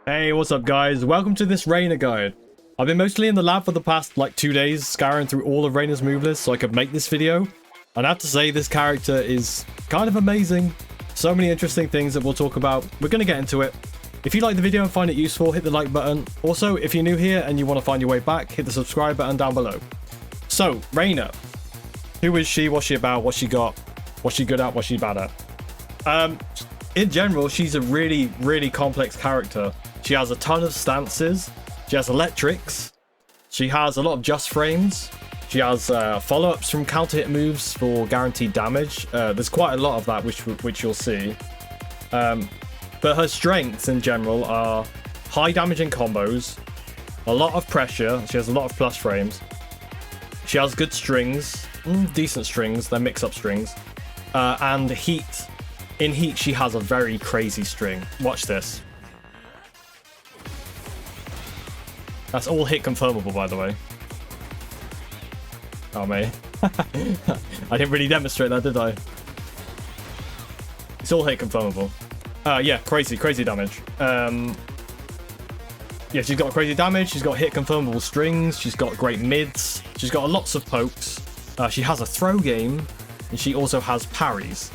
Hey, what's up guys? Welcome to this REINA guide. I've been mostly in the lab for the past like 2 days, scouring through all of REINA's move lists so I could make this video. And I have to say this character is kind of amazing. So many interesting things that we'll talk about. We're going to get into it. If you like the video and find it useful, hit the like button. Also, if you're new here and you want to find your way back, hit the subscribe button down below. So, REINA. Who is she? What's she about? What's she got? What's she good at? What's she bad at? In general, she's a really complex character. She has a ton of stances. She has electrics. She has a lot of just frames. She has follow-ups from counter hit moves for guaranteed damage. There's quite a lot of that, which you'll see. But her strengths in general are high damage in combos, a lot of pressure. She has a lot of plus frames. She has good strings, decent strings. They're mix-up strings, and heat. In heat, she has a very crazy string. Watch this. That's all hit confirmable, by the way. Oh, mate. I didn't really demonstrate that, did I? It's all hit confirmable. Yeah, crazy damage. Yeah, she's got crazy damage. She's got hit confirmable strings. She's got great mids. She's got lots of pokes. She has a throw game, and she also has parries.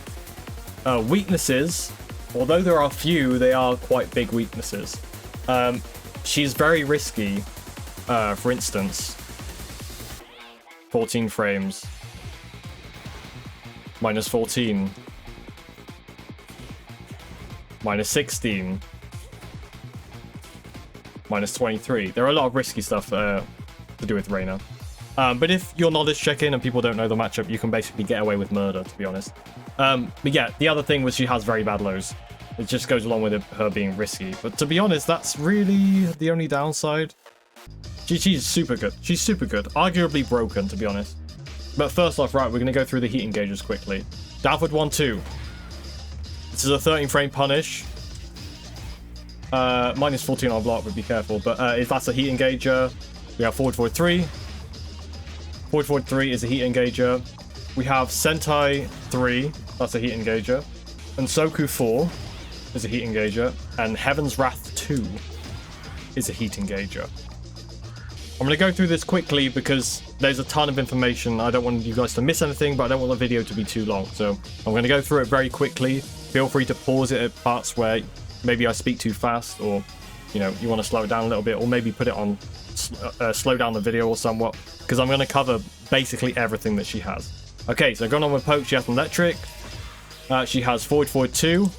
Weaknesses, although there are few, they are quite big weaknesses. She's very risky. For instance, 14 frames, minus 14, minus 16, minus 23. There are a lot of risky stuff to do with REINA. But if you're knowledge checking and people don't know the matchup, you can basically get away with murder, to be honest. But yeah, the other thing was she has very bad lows. It just goes along with her being risky. But to be honest, that's really the only downside. She's super good. She's super good. Arguably broken, to be honest. But first off, right, we're going to go through the heat engages quickly. Downward 1-2. This is a 13 frame punish. Minus 14 on block, but be careful. But if that's a heat engager, we have forward 3. Forward 3 is a heat engager. We have Sentai 3. That's a heat engager. Unsoku 4 is a heat engager. And Heaven's Wrath 2 is a heat engager. I'm going to go through this quickly because there's a ton of information. I don't want you guys to miss anything, but I don't want the video to be too long. So I'm going to go through it very quickly. Feel free to pause it at parts where maybe I speak too fast, or you know, you want to slow it down a little bit, or maybe put it on slow down the video or somewhat, because I'm going to cover basically everything that she has. Okay, so going on with poke, she has an electric. She has forward 2.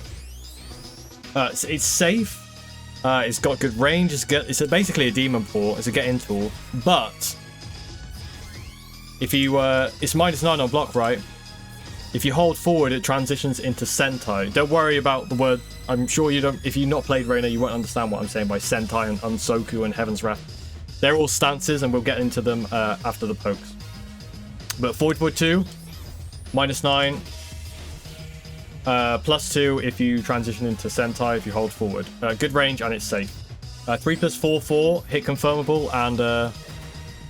It's safe. It's got good range. It's basically a demon port. It's a get-in tool. But if you it's minus 9 on block, right? If you hold forward, it transitions into Sentai. Don't worry about the word. I'm sure you don't. If you've not played REINA, you won't understand what I'm saying by Sentai and Unsoku and Heaven's Wrath. They're all stances, and we'll get into them after the pokes. But forward 2, minus 9. Plus 2 if you transition into Sentai, if you hold forward. Good range, and it's safe. 3 plus 4, hit confirmable, and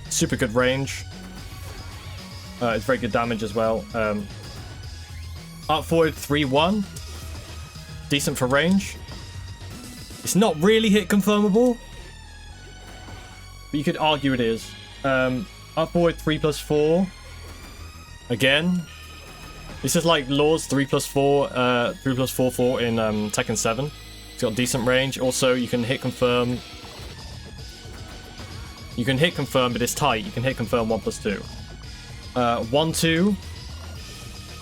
super good range. It's very good damage as well. Up forward 3-1. Decent for range. It's not really hit confirmable, but you could argue it is. Up forward 3 plus 4. Again. This is like Law's 3 plus 4, 3 plus 4 in Tekken 7. It's got decent range. Also, you can hit confirm. You can hit confirm, but it's tight. You can hit confirm 1 plus 2. 1-2.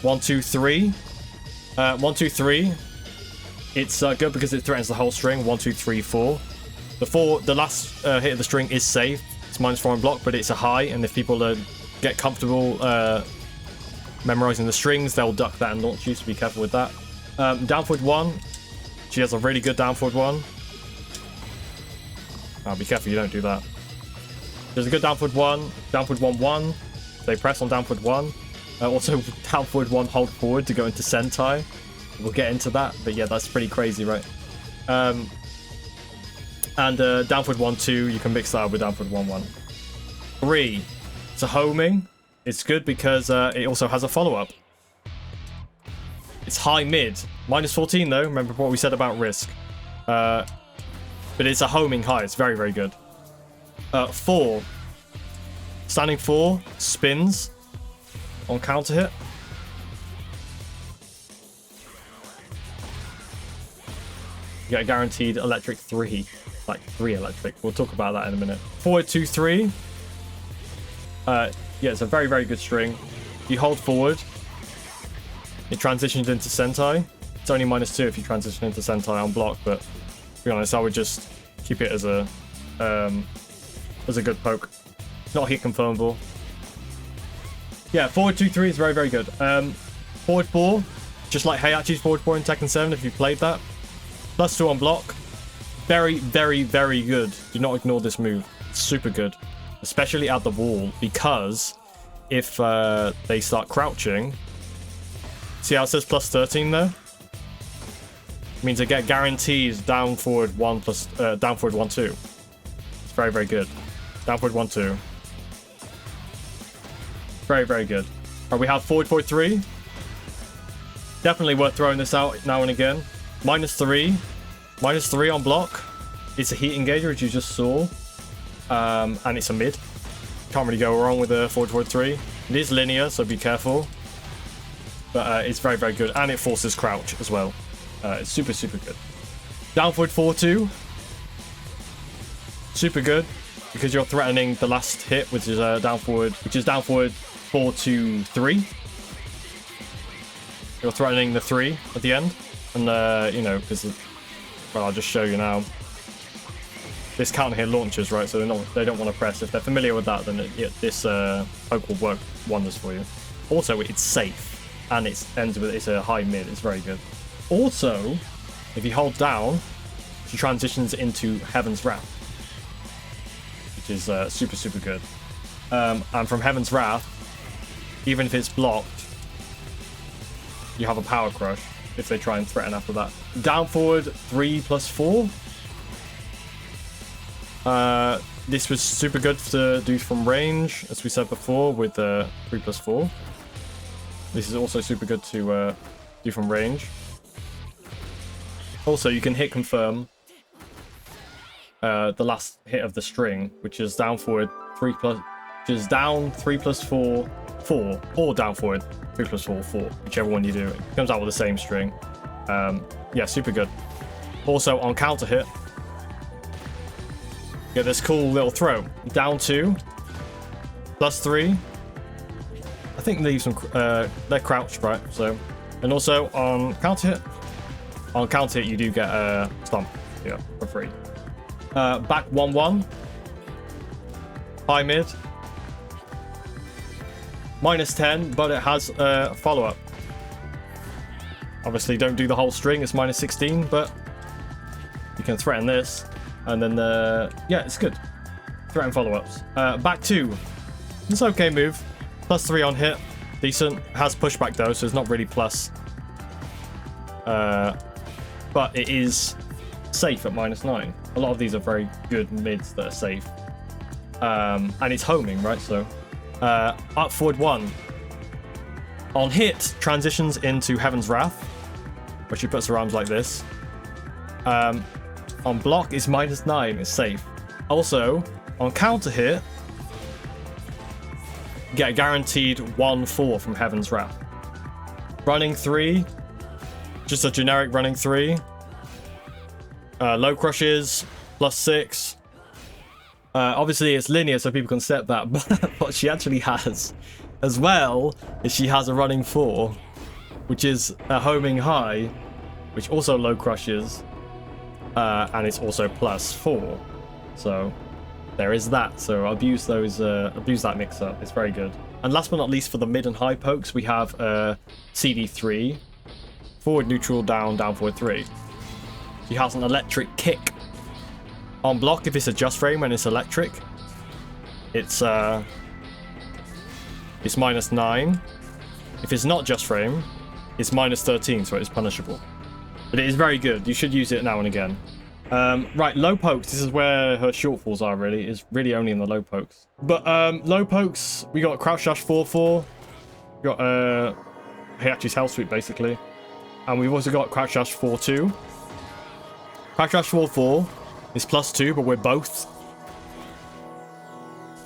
1-2-3. 1-2-3. It's good because it threatens the whole string. 1-2-3-4. The last hit of the string is safe. It's minus 4 on block, but it's a high, and if people get comfortable memorizing the strings, they'll duck that and launch you, so be careful with that. Down forward 1. She has a really good down forward 1. Be careful you don't do that. There's a good down forward 1. Down forward 1-1. They press on down forward 1. Also, down forward 1, hold forward to go into Sentai. We'll get into that, but yeah, that's pretty crazy, right? And down forward 1-2, you can mix that up with down forward 1-1. 3. It's a homing. It's good because it also has a follow-up. It's high mid. Minus 14 though. Remember what we said about risk. But it's a homing high. It's very, very good. 4. Standing 4. Spins. On counter hit. You get a guaranteed electric 3. Like 3 electric. We'll talk about that in a minute. Forward 2, 3. Yeah, it's a very, very good string. You hold forward. It transitions into Sentai. It's only -2 if you transition into Sentai on block, but to be honest, I would just keep it as a good poke. Not hit confirmable. Yeah, forward 2, 3 is very, very good. Forward 4, just like Heihachi's forward 4 in Tekken 7 if you played that. +2 on block. Very, very, very good. Do not ignore this move. It's super good. Especially at the wall, because if they start crouching, see how it says +13 there? It means they get guaranteed down forward 1 plus down forward 1 2. It's very, very good. Down forward 1 2. Very, very good. Alright, we have forward 4 3. Definitely worth throwing this out now and again. -3. -3 on block. It's a heat engager, as you just saw. And it's a mid. Can't really go wrong with a forward 4 3. It is linear, so be careful. But it's very, very good. And it forces crouch as well. It's super, super good. Down forward 4 2. Super good. Because you're threatening the last hit, which is down forward 4 2 3. You're threatening the 3 at the end. And, you know, because... Well, I'll just show you now. This counter hit launches, right? So they don't want to press. If they're familiar with that, then this poke will work wonders for you. Also, it's safe. And it ends with it's a high mid. It's very good. Also, if you hold down, she transitions into Heaven's Wrath, which is super, super good. And from Heaven's Wrath, even if it's blocked, you have a power crush if they try and threaten after that. Down forward 3 + 4. This was super good to do from range, as we said before, with 3 + 4. This is also super good to do from range. Also, you can hit confirm the last hit of the string, which is down forward 3 +, which is down 3 + 4 4, or down forward 3 + 4 4, whichever one you do. It comes out with the same string. Yeah, super good. Also on counter hit, get this cool little throw. Down 2, +3. I think leaves them, they're crouched, right? So, and also on counter hit, you do get a stomp, yeah, for free. Back 1 1, high mid, -10, but it has a follow up. Obviously, don't do the whole string. It's -16, but you can threaten this, and then yeah, it's good. Threaten follow-ups. Back 2, it's an okay move. +3 on hit, decent. Has pushback though, so it's not really plus. But it is safe at -9. A lot of these are very good mids that are safe. And it's homing, right? So up forward 1. On hit, transitions into Heaven's Wrath, where she puts her arms like this. On block, it's -9. It's safe. Also, on counter hit, you get a guaranteed 1 4 from Heaven's Wrath. Running 3, just a generic running 3. Low crushes, +6. Obviously, it's linear, so people can step that. But what she actually has, as well, is she has a running 4, which is a homing high, which also low crushes, and it's also +4. So there is that. So abuse that mix up. It's very good. And last but not least, for the mid and high pokes, we have CD3, forward neutral, down forward 3. She has an electric kick. On block, if it's a just frame and it's electric, it's -9. If it's not just frame, it's -13, so it's punishable. But it is very good. You should use it now and again. Right, low pokes. This is where her shortfalls are, really. It's really only in the low pokes. But low pokes, we got crouch dash 4-4. We got Heihachi's Hell Sweep, basically. And we've also got crouch dash 4-2. Crouch dash 4-4 is +2, but we're both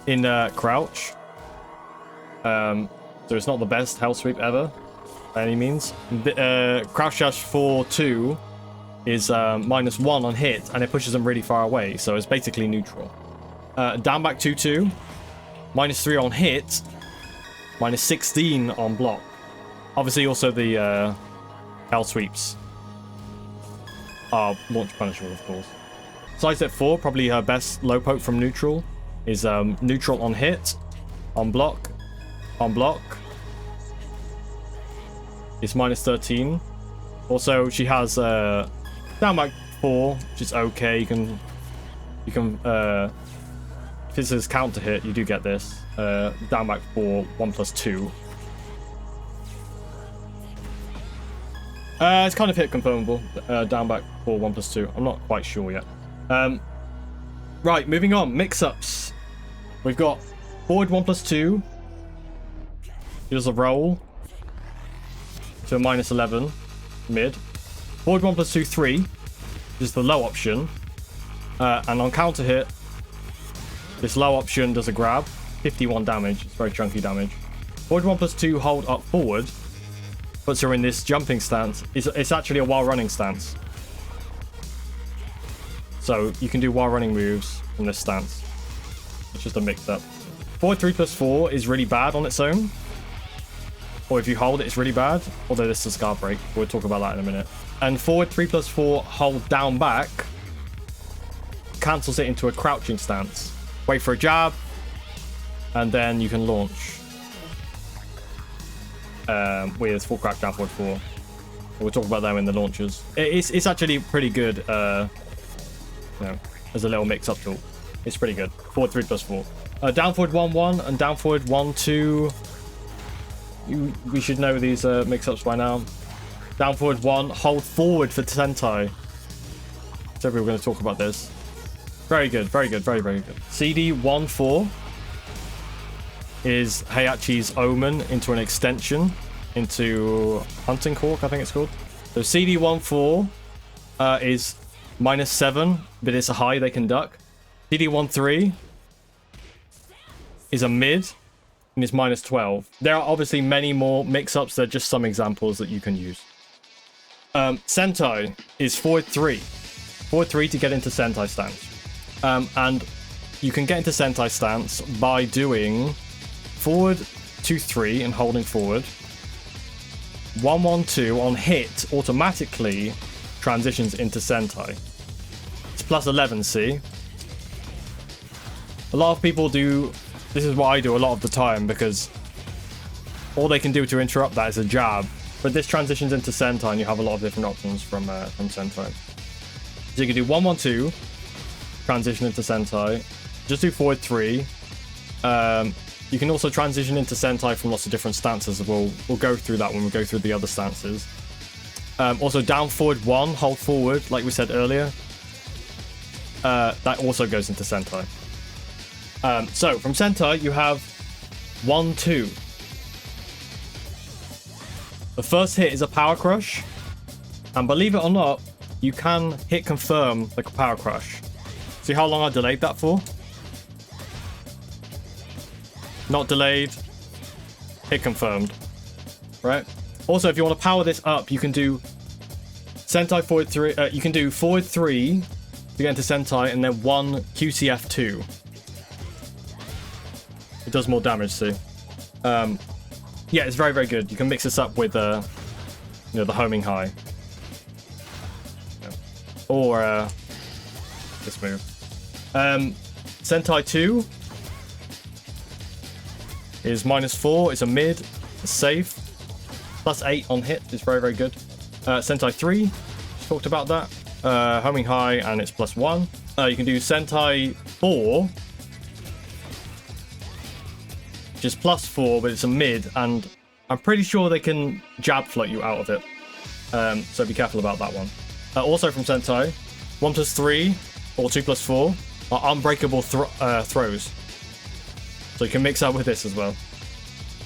in crouch. So it's not the best hell sweep ever, by any means. Crouch dash 4-2 is -1 on hit, and it pushes them really far away, so it's basically neutral. Down back 2-2, -3 on hit, -16 on block. Obviously, also the hell sweeps are launch punishable, of course. Side step 4, probably her best low poke from neutral, is neutral on hit, on block, it's -13. Also, she has down back 4, which is okay. You can if this is counter hit, you do get this. Down back 4, 1+2. It's kind of hit confirmable. Down back 4, 1+2. I'm not quite sure yet. Right, moving on. Mix-ups. We've got forward 1+2. He does a roll to a -11 mid. Forward 1+2, 3 is the low option. And on counter hit, this low option does a grab. 51 damage. It's very chunky damage. Forward 1+2 hold up forward. Puts her in this jumping stance. It's actually a while running stance. So you can do while running moves in this stance. It's just a mix up. Forward 3+4 is really bad on its own. Or if you hold it, it's really bad. Although this is a guard break. We'll talk about that in a minute. And forward 3+4 hold down back cancels it into a crouching stance. Wait for a jab. And then you can launch. With full crouch down forward 4. We'll talk about them in the launches. It's actually pretty good, you know, as a little mix-up tool. It's pretty good. Forward 3+4. Down forward 1-1 and down forward 1-2. We should know these mix-ups by now. Down forward 1, hold forward for Sentai. So we're going to talk about this. Very good, very good, very, very good. CD 1-4 is Heihachi's Omen into an extension into Hunting Hawk, I think it's called. So CD 1-4 is -7, but it's a high they can duck. CD 1-3 is a mid and is -12. There are obviously many more mix-ups. They're just some examples that you can use. Sentai is forward 3. Forward 3 to get into Sentai stance. And you can get into Sentai stance by doing forward 2-3 and holding forward. 1-1-2 on hit automatically transitions into Sentai. It's +11, see? A lot of people do... This is what I do a lot of the time, because all they can do to interrupt that is a jab. But this transitions into Sentai, and you have a lot of different options from Sentai. So you can do 1-1-2, transition into Sentai. Just do forward 3. You can also transition into Sentai from lots of different stances. We'll go through that when we go through the other stances. Also, down forward 1, hold forward, like we said earlier. That also goes into Sentai. So, from Sentai, you have 1-2. The first hit is a power crush. And believe it or not, you can hit confirm the power crush. See how long I delayed that for? Not delayed. Hit confirmed. Right? Also, if you want to power this up, you can do Sentai forward 3. You can do forward 3 to get into Sentai, and then 1 QCF2. It does more damage too. Yeah, it's very, very good. You can mix this up with you know, the homing high. Or this move. Sentai 2 is -4. It's a mid. It's safe. +8 on hit. It's very, very good. Sentai 3. Just talked about that. Homing high, and it's +1. You can do Sentai 4. Which is +4, but it's a mid. And I'm pretty sure they can jab float you out of it. So be careful about that one. Also from Sentai, 1+3 or 2+4 are unbreakable throws. So you can mix up with this as well.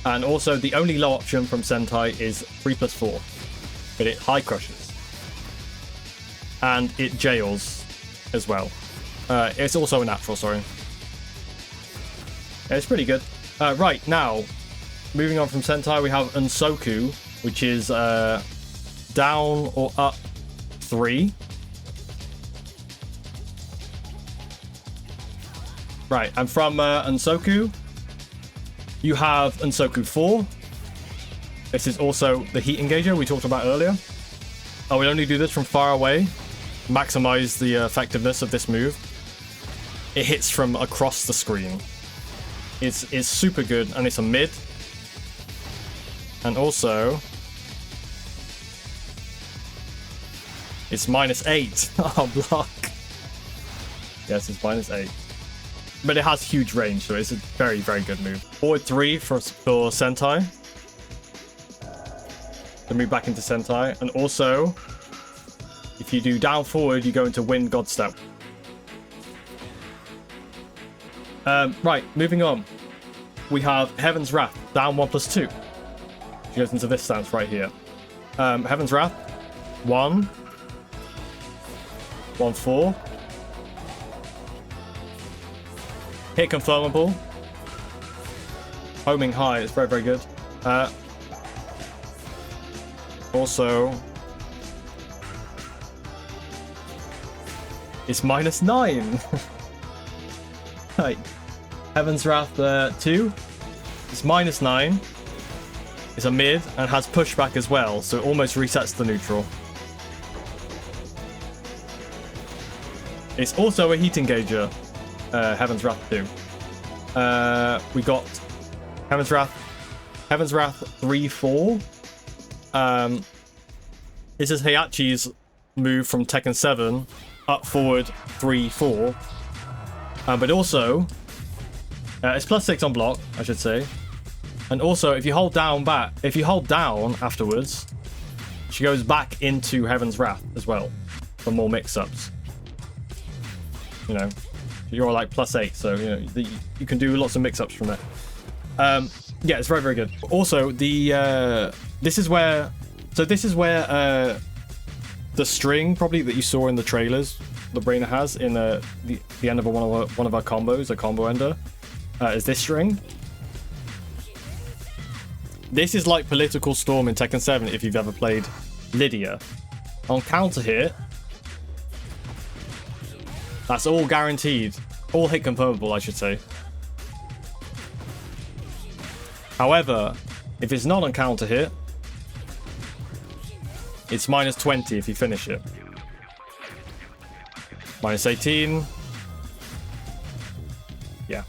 And also the only low option from Sentai is 3+4. But it high crushes. And it jails as well. It's also a natural, sorry. Yeah, it's pretty good. Right, now, moving on from Sentai, we have Unsoku, which is down or up 3. Right, and from Unsoku, you have Unsoku 4. This is also the heat engager we talked about earlier. I will only do this from far away. Maximize the effectiveness of this move. It hits from across the screen. It's super good, and it's a mid. And also, it's -8 on block. Yes, it's -8. But it has huge range, so it's a very, very good move. Forward 3 for Sentai. To move back into Sentai. And also, if you do down forward, you go into Wind God Step. Right, moving on. We have Heaven's Wrath, down 1+2. She goes into this stance right here. Heaven's Wrath, 1, 1-4. Hit confirmable. Homing high, it's very, very good. Also, it's -9. Right. Heaven's Wrath 2. It's -9. It's a mid and has pushback as well, so it almost resets the neutral. It's also a heat engager. Heaven's Wrath 2. We got Heaven's Wrath 3-4. This is Heihachi's move from Tekken 7, up forward 3-4. But also, it's +6 on block, I should say. And also, if you hold down afterwards, she goes back into Heaven's Wrath as well for more mix-ups. You know, you're like +8, so you know you can do lots of mix-ups from there. Yeah, it's very, very good. Also, this is where the string probably that you saw in the trailers that REINA has in the end of one of our combos, a combo ender, is this string. This is like Political Storm in Tekken 7 if you've ever played Lydia. On counter hit, that's all guaranteed. All hit confirmable, I should say. However, if it's not on counter hit, it's -20 if you finish it. -18. Yeah.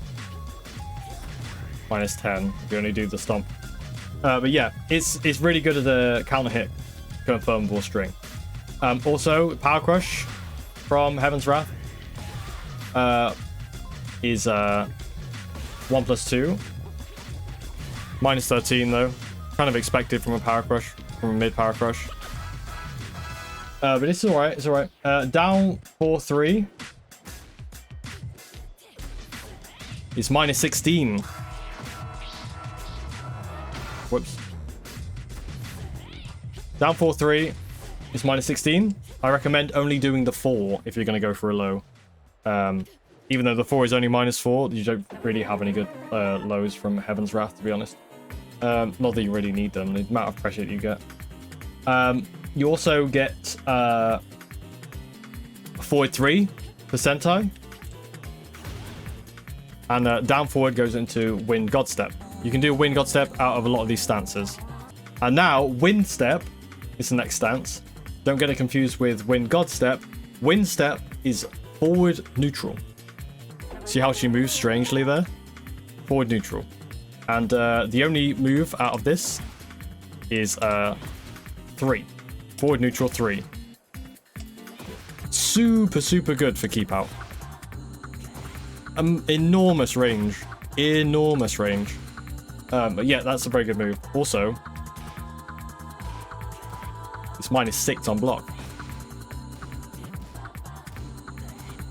-10 if you only do the stomp. But yeah, it's really good as a counter hit confirmable string. Also, Power Crush from Heaven's Wrath is 1+2. -13 though. Kind of expected from a Power Crush, from a mid Power Crush. But it's alright, it's alright. Down 4-3. It's -16. Whoops. Down 4-3. It's -16. I recommend only doing the 4 if you're going to go for a low. Even though the 4 is only -4, you don't really have any good lows from Heaven's Wrath, to be honest. Not that you really need them, the amount of pressure that you get. You also get forward 3 for Sentai. And down forward goes into Wind God Step. You can do Wind God Step out of a lot of these stances. And now, Wind Step is the next stance. Don't get it confused with Wind God Step. Wind Step is forward neutral. See how she moves strangely there? Forward neutral. And the only move out of this is 3. Forward neutral 3. Super, super good for keep out. Enormous range. Enormous range. But yeah, that's a very good move. Also, it's -6 on block.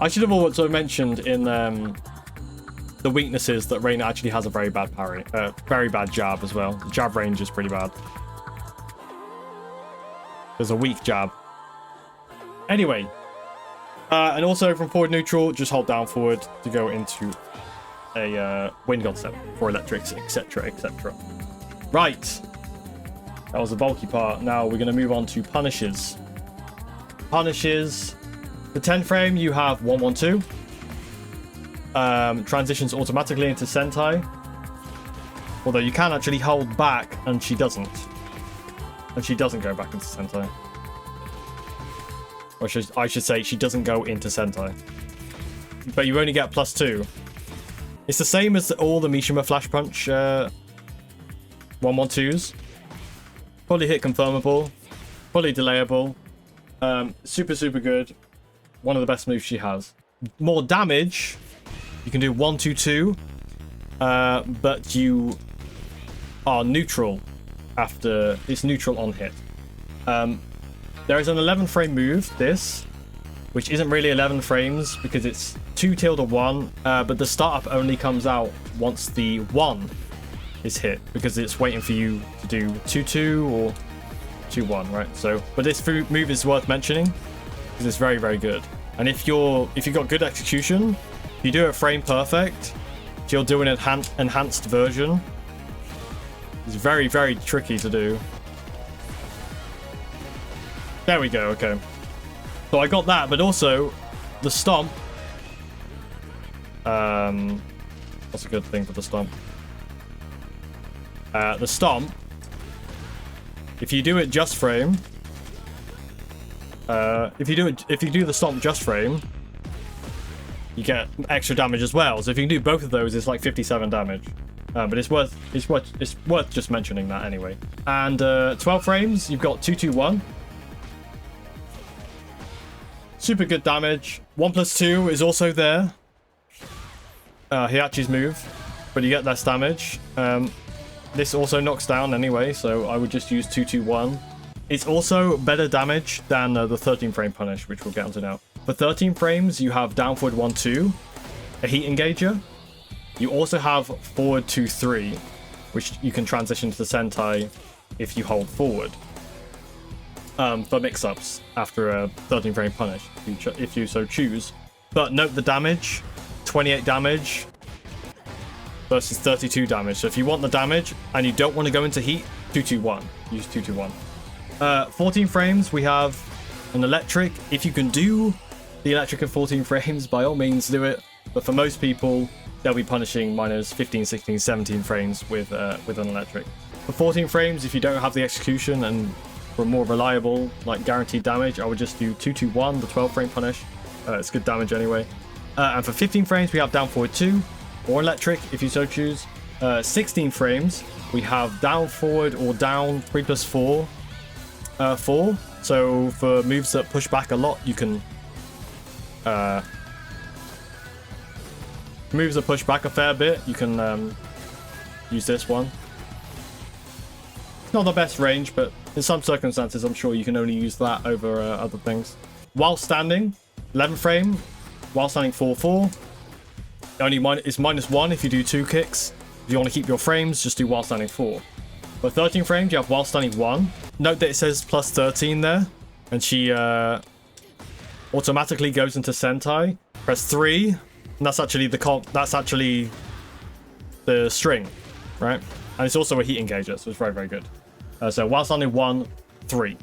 I should have also mentioned in the weaknesses that REINA actually has a very bad parry. Very bad jab as well. The jab range is pretty bad. There's a weak jab. Anyway, And also from forward neutral, just hold down forward to go into a wind concept for electrics, etc, etc. Right. That was the bulky part. Now we're going to move on to punishes. Punishes. The 10 frame, you have 112. Transitions automatically into Sentai. Although you can actually hold back, and she doesn't. And she doesn't go back into Sentai. Or I should say, she doesn't go into Sentai. But you only get +2. It's the same as all the Mishima Flash Punch 112s. Fully hit confirmable. Fully delayable. Super, super good. One of the best moves she has. More damage. You can do 122. But you are neutral after... It's neutral on hit. There is an 11 frame move, this, which isn't really 11 frames because it's 2-1, but the startup only comes out once the 1 is hit because it's waiting for you to do 2-2 or 2-1, right? So, but this move is worth mentioning because it's very, very good. And if you've got good execution, if you do it frame perfect, if you'll do an enhanced version, it's very, very tricky to do. There we go, okay. So I got that, but also the stomp. What's a good thing for the stomp? The stomp, if you do it just frame, if you do the stomp just frame, you get extra damage as well. So if you can do both of those, it's like 57 damage. But it's worth just mentioning that anyway. And 12 frames, you've got 2-1. Super good damage. 1+2 is also there. Heihachi's move, but you get less damage. This also knocks down anyway, so I would just use 2-1. It's also better damage than the 13 frame punish, which we'll get onto now. For 13 frames, you have down forward 1-2, a heat engager. You also have forward 2-3, which you can transition to the Sentai if you hold forward. For mix-ups after a 13 frame punish, if you so choose. But note the damage, 28 damage versus 32 damage. So if you want the damage and you don't want to go into heat, 2-1. Use 2-1. 14 frames, we have an electric. If you can do the electric in 14 frames, by all means do it. But for most people, they'll be punishing minus 15, 16, 17 frames with an electric. For 14 frames, if you don't have the execution and for more reliable, like guaranteed damage, I would just do 2-1, the 12 frame punish. It's good damage anyway. And for 15 frames, we have down forward 2 or electric if you so choose. 16 frames, we have down forward or down 3+4, 4. So for moves that push back a lot, you can moves that push back a fair bit, you can use this one. It's not the best range, but in some circumstances, I'm sure you can only use that over other things. While standing, 11 frame, while standing 4-4. Only it's -1 if you do 2 kicks. If you want to keep your frames, just do while standing 4. For 13 frames, you have while standing 1. Note that it says +13 there, and she automatically goes into Sentai. Press 3, and that's actually the string, right? And it's also a heat engager, so it's very, very good. So while standing 1, 3.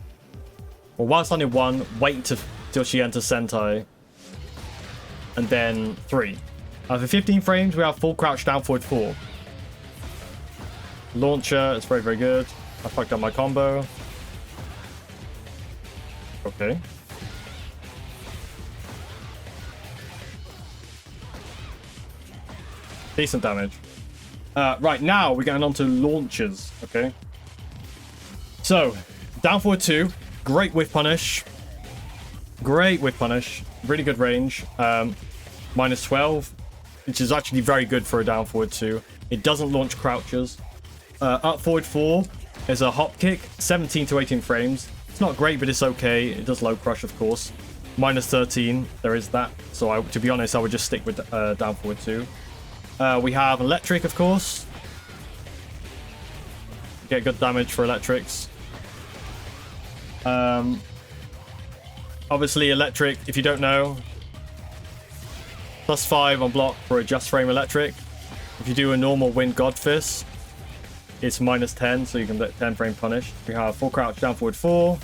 Or while standing 1, wait till she enters Sentai, and then 3. For 15 frames, we have full crouch down forward 4. Launcher, it's very, very good. I fucked up my combo. Okay. Decent damage. Right, now we're getting on to launches, okay? So, down forward 2. Great whiff punish. Great whiff punish. Really good range. -12, which is actually very good for a down forward 2. It doesn't launch crouches. Up forward 4 is a hop kick. 17 to 18 frames. It's not great, but it's okay. It does low crush, of course. -13, there is that. So to be honest, I would just stick with down forward 2. We have electric, of course. Get good damage for electrics. Obviously, electric, if you don't know, +5 on block for a just frame electric. If you do a normal wind god fist, it's -10, so you can let 10 frame punish. We have full crouch down forward 4.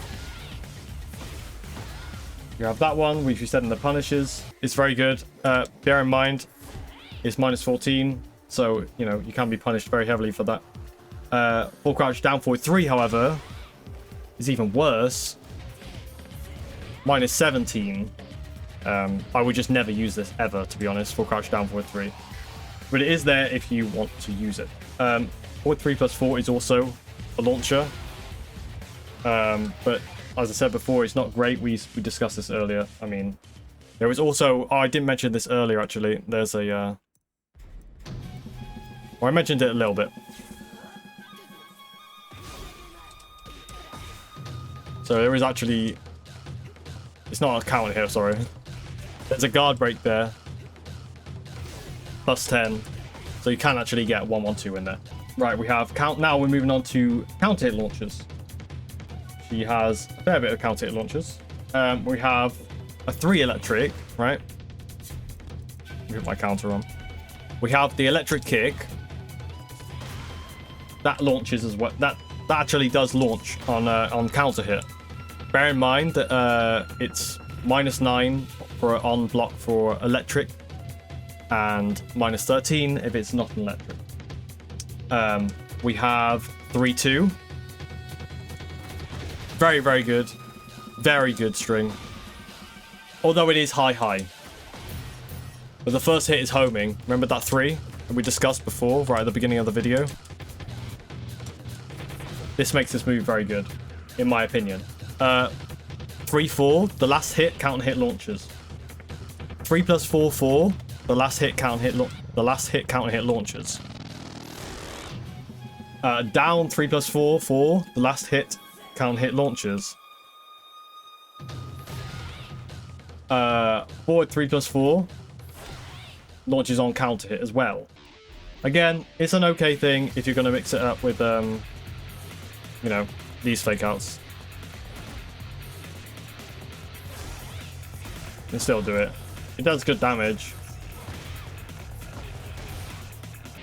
You have that one, which we said in the punishes. It's very good. Bear in mind, it's -14, so you know you can be punished very heavily for that. Full crouch down forward 3, however, is even worse. -17. I would just never use this ever, to be honest. Full crouch down forward 3, but it is there if you want to use it. Forward 3 +4 is also a launcher, but as I said before, it's not great. We discussed this earlier. I mean, there was also... Oh, I didn't mention this earlier, actually. There's a... Well, I mentioned it a little bit. So there is actually... It's not a counter here, sorry. There's a guard break there. +10. So you can actually get 1-1-2 in there. Right, we have count. Now we're moving on to counter hit launchers. She has a fair bit of counter hit launchers. We have a 3 electric, right? Put my counter on. We have the electric kick. That launches as well. That actually does launch on counter hit. Bear in mind that it's -9 for on block for electric, and -13 if it's not an electric. We have 3-2. Very, very good. Very good string. Although it is high. But the first hit is homing. Remember that 3 that we discussed before, right at the beginning of the video? This makes this move very good, in my opinion. 3-4, the last hit counter hit launches. 3 + 4, 4. The last hit counter hit launches. Down 3 + 4, 4. The last hit counter hit launches. Forward 3 + 4 launches on counter hit as well. Again, it's an okay thing if you're going to mix it up with you know, these fake outs. You can still do it. It does good damage.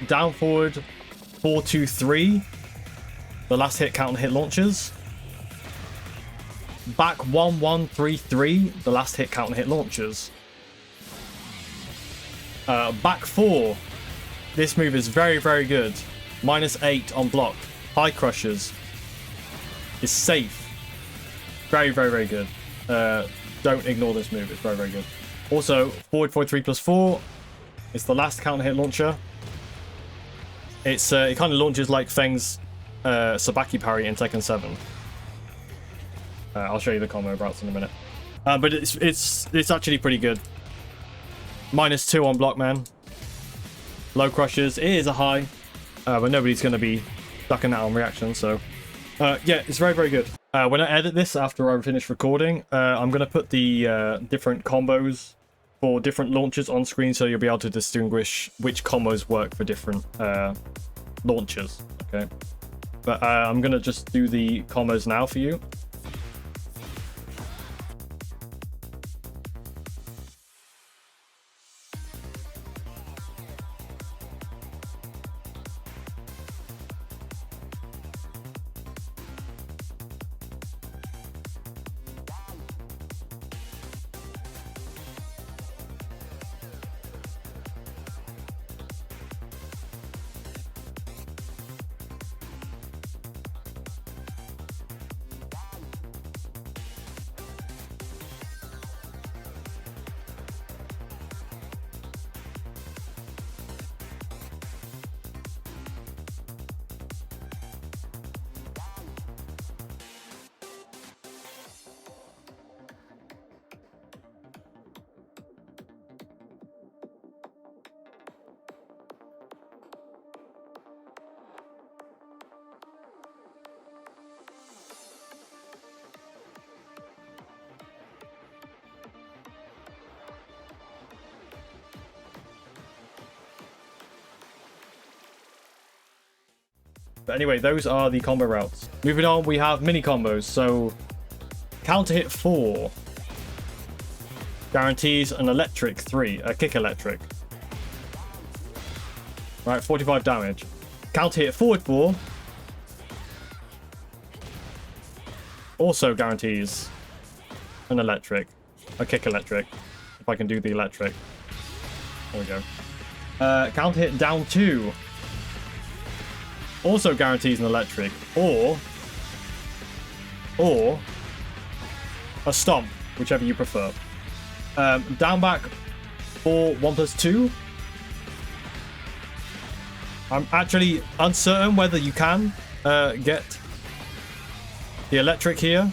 Down forward 4-2-3. The last hit counter hit launches. Back 1-1-3-3. The last hit counter hit launches. Back 4. This move is very, very good. -8 on block. High crushes. Is safe. Very, very, very good. Don't ignore this move. It's very, very good. Also, forward 3 + 4. It's the last counter hit launcher. It's it kind of launches like Feng's Sabaki parry in Tekken 7. I'll show you the combo routes in a minute. But it's actually pretty good. -2 on block, man. Low crushes. It is a high, but nobody's going to be ducking that on reaction. So yeah, it's very, very good. When I edit this after I finish recording, I'm going to put the different combos for different launchers on screen, so you'll be able to distinguish which combos work for different launchers. Okay, but I'm going to just do the combos now for you. But anyway, those are the combo routes. Moving on, we have mini combos. So, counter hit 4. Guarantees an electric 3, a kick electric. Right, 45 damage. Counter hit forward 4. Also guarantees an electric, a kick electric. If I can do the electric. There we go. Counter hit down 2. Also guarantees an electric. Or a stomp, whichever you prefer. Down back for 1+2. I'm actually uncertain whether you can get the electric here.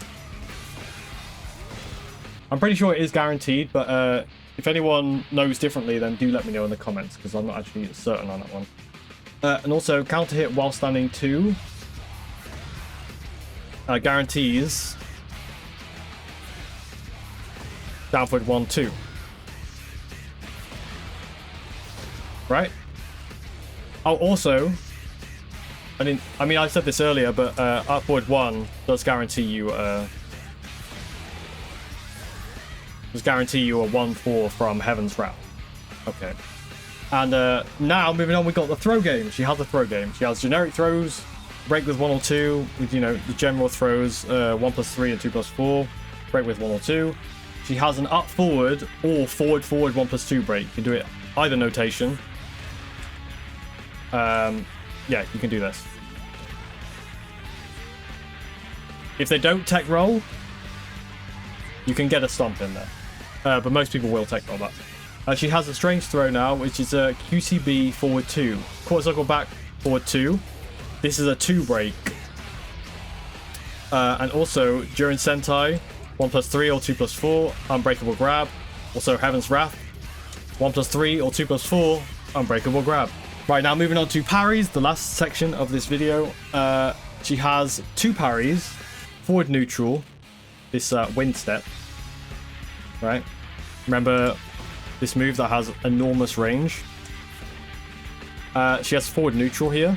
I'm pretty sure it is guaranteed, but if anyone knows differently, then do let me know in the comments, because I'm not actually certain on that one. And also, counter hit while standing 2. Guarantees downward 1-2. Right? Oh, also, I mean, I said this earlier, but upward 1 does guarantee you a 1-4 from Heaven's Wrath. Okay. And now, moving on, we've got the throw game. She has a throw game. She has generic throws, break with 1 or 2, with, you know, the general throws, 1+3 and 2+4, break with 1 or 2. She has an up forward or forward 1+2 break. You can do it either notation. Yeah, you can do this. If they don't tech roll, you can get a stomp in there. But most people will tech roll that. She has a strange throw now, which is a QCB forward 2. Quarter circle back forward 2. This is a 2 break. And also, during Sentai, 1+3 or 2+4, unbreakable grab. Also, Heaven's Wrath, 1+3 or 2+4, unbreakable grab. Right, now moving on to parries, the last section of this video. She has 2 parries, forward neutral, this wind step, right? Remember this move that has enormous range? She has forward neutral here.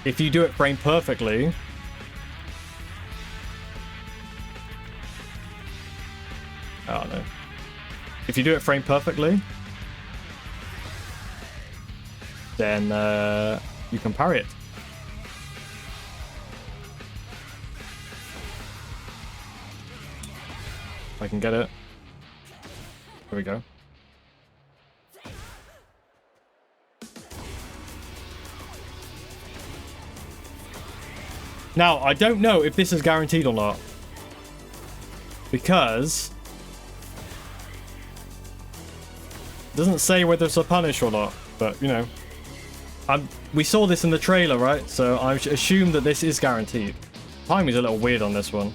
If you do it frame perfectly, oh no. If you do it frame perfectly, then you can parry it. If I can get it. Here we go. Now, I don't know if this is guaranteed or not, because it doesn't say whether it's a punish or not, but, you know. We saw this in the trailer, right? So I assume that this is guaranteed. Timing's a little weird on this one.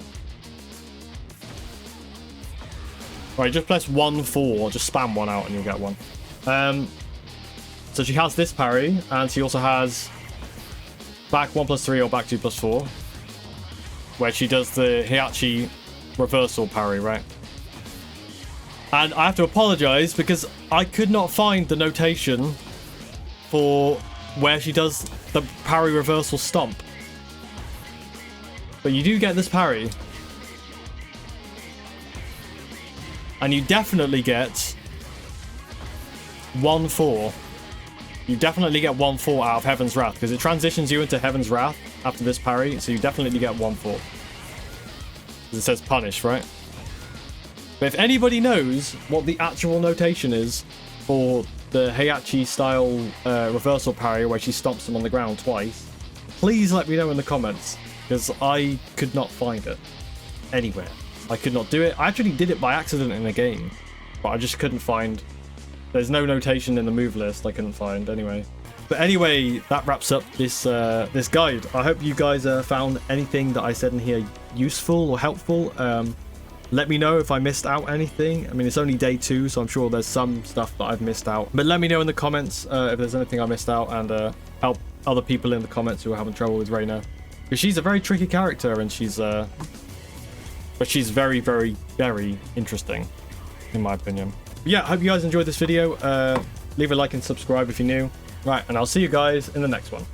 Right, just press 1-4, just spam 1 out and you'll get 1. So she has this parry, and she also has back 1+3 or back 2+4, where she does the heihachi reversal parry, right? And I have to apologize because I could not find the notation for where she does the parry reversal stomp. But you do get this parry. And you definitely get 1-4. You definitely get 1-4 out of Heaven's Wrath, because it transitions you into Heaven's Wrath after this parry, so you definitely get 1-4. It says punish, right? But if anybody knows what the actual notation is for the heihachi style reversal parry where she stomps them on the ground twice, please let me know in the comments, because I could not find it anywhere. I could not do it. I actually did it by accident in a game, but I just couldn't find. There's no notation in the move list I couldn't find anyway. But anyway, that wraps up this this guide. I hope you guys found anything that I said in here useful or helpful. Let me know if I missed out anything. I mean, it's only day 2, so I'm sure there's some stuff that I've missed out. But let me know in the comments if there's anything I missed out, and help other people in the comments who are having trouble with REINA. Because she's a very tricky character, and she's but she's very, very, very interesting, in my opinion. But yeah, I hope you guys enjoyed this video. Leave a like and subscribe if you're new. Right, and I'll see you guys in the next one.